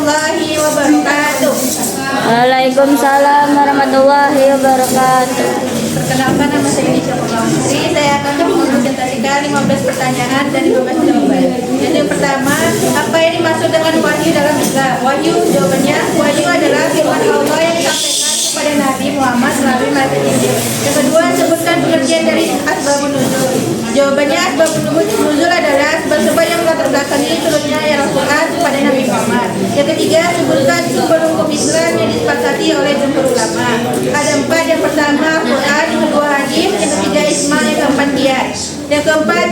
warahmatullahi wabarakatuh. Waalaikumsalam warahmatullahi wabarakatuh. Perkenalkan, nama saya Nisha Purwamantri. Saya akan mempresentasikan 15 pertanyaan dan 15 jawaban. Yang pertama, apa yang dimaksud dengan wahyu dalam Islam? Wahyu, jawabannya, wahyu adalah firman Allah yang disampaikan kepada Nabi Muhammad melalui malaikat Jibril. Yang kedua, sebutkan pengertian dari asbabun nuzul. Jawabannya, asbabun nuzul adalah sebab-sebab yang melatar belakangi turunnya ayat Al-Quran kepada Nabi Muhammad. Yang ketiga, sebutkan sumber hukum Islam yang disepakati oleh jumhur ulama. Ada 4. Yang pertama, Quran. Yang kedua, hadis. Yang ketiga, ijma. Yang keempat, qiyas. Yang keempat,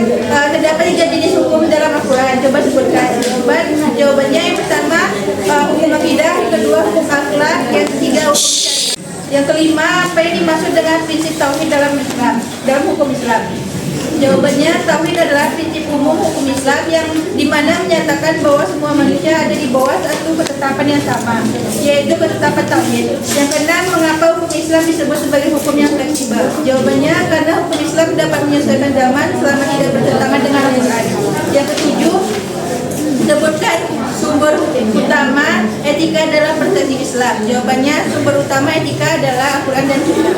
terdapat 3 jenis hukum dalam Al-Quran. Coba sebutkan. Jawabannya, yang pertama, hukum akidah. Yang kedua, hukum akhlak. Yang ketiga, hukum syariat. Yang kelima, apa yang dimaksud dengan prinsip tauhid dalam Islam, dalam hukum Islam? Jawabannya, tauhid adalah prinsip umum hukum Islam yang dimana menyatakan bahwa semua manusia ada di bawah satu ketetapan yang sama, yaitu ketetapan tauhid. Yang keenam, mengapa hukum Islam disebut sebagai hukum yang fleksibel? Jawabannya, karena hukum Islam dapat menyesuaikan zaman selama tidak bertentangan dengan Al-Quran. Yang ketujuh, sebutkan sumber utama etika dalam persepsi Islam. Jawabannya, sumber utama etika adalah Al-Quran dan Sunnah.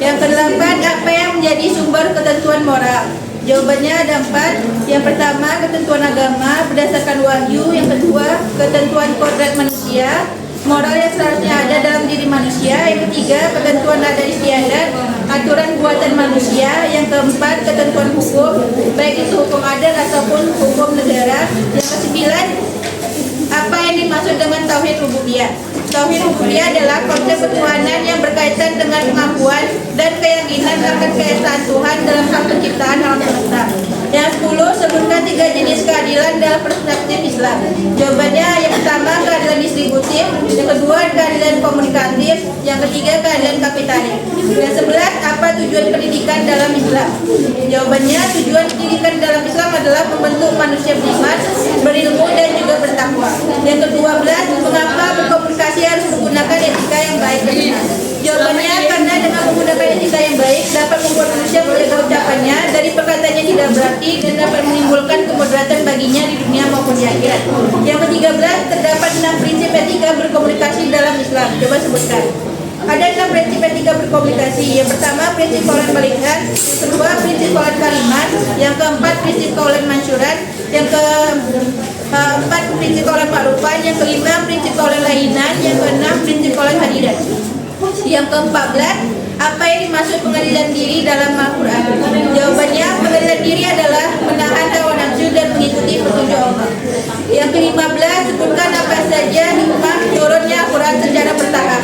Yang kedelapan, apa yang menjadi sumber ketentuan moral? Jawabannya ada 4. Yang pertama, ketentuan agama berdasarkan wahyu. Yang kedua, ketentuan kodrat manusia, moral yang seharusnya ada dalam diri manusia. Yang ketiga, ketentuan adat istiadat, aturan buatan manusia. Yang keempat, ketentuan hukum, baik itu hukum adat ataupun hukum negara. Yang kesembilan, apa yang dimaksud dengan tauhid rububiyah? Tauhid rububiyah adalah konsep ketuhanan yang berkaitan dengan kemampuan dan keyakinan akan keesaan Tuhan dalam hal penciptaan alam semesta. Yang 10, sebutkan 3 jenis keadilan dalam perspektif Islam. Jawabannya, yang pertama, keadilan distributif. Yang kedua, keadilan komunikatif. Yang ketiga, keadilan kapitalis. Yang 11, apa tujuan pendidikan dalam Islam? Jawabannya, tujuan pendidikan dalam Islam adalah membentuk manusia beriman, berilmu dan juga bertakwa. Yang ke-12, mengapa berkomunikasi harus menggunakan etika yang baik dan benar? Jawabannya, karena dengan menggunakan etika yang baik dapat membuat manusia menjaga ucapannya dari perkataan yang tidak berarti dan dapat menimbulkan kemudaratan baginya di dunia maupun di akhirat. Yang ke-13, terdapat 6 prinsip etika berkomunikasi dalam Islam. Coba sebutkan. Ada 6 prinsip etika berkomunikasi. Yang pertama, prinsip kaulan balikan. Yang kedua, prinsip kaulan kalimat. Yang keempat, prinsip kaulan mansyuran. Yang keempat, prinsip kaulan ma'rufan. Yang kelima, prinsip kaulan lainan. Yang keenam, prinsip kaulan hadirat. Yang ke-14, apa yang dimaksud pengadilan diri dalam Al-Quran? Jawabannya, pengadilan diri adalah menahan hawa nafsu dan mengikuti petunjuk Allah. Yang ke-15, sebutkan apa saja hikmah turunnya Al-Quran secara bertahap.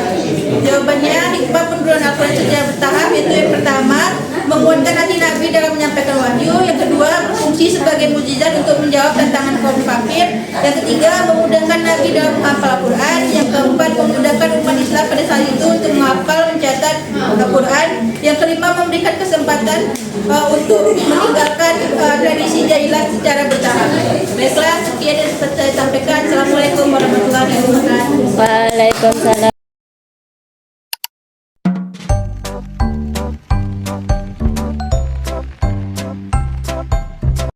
Jawabannya, hikmah penurunan Al-Quran secara bertahap yaitu yang pertama, menguatkan hati Nabi dalam menyampaikan wahyu. Yang kedua, berfungsi sebagai mukjizat untuk menjawab tantangan kaum kafir. Yang ketiga, memudahkan Nabi dalam menghafal Al-Quran. Yang keempat, memudahkan umat Islam pada saat itu untuk menghafal, mencatat Al-Quran. Yang kelima, memberikan kesempatan untuk meninggalkan tradisi jahilah secara bertahap. Baiklah, sekian yang saya sampaikan. Assalamualaikum warahmatullahi wabarakatuh. Waalaikumsalam.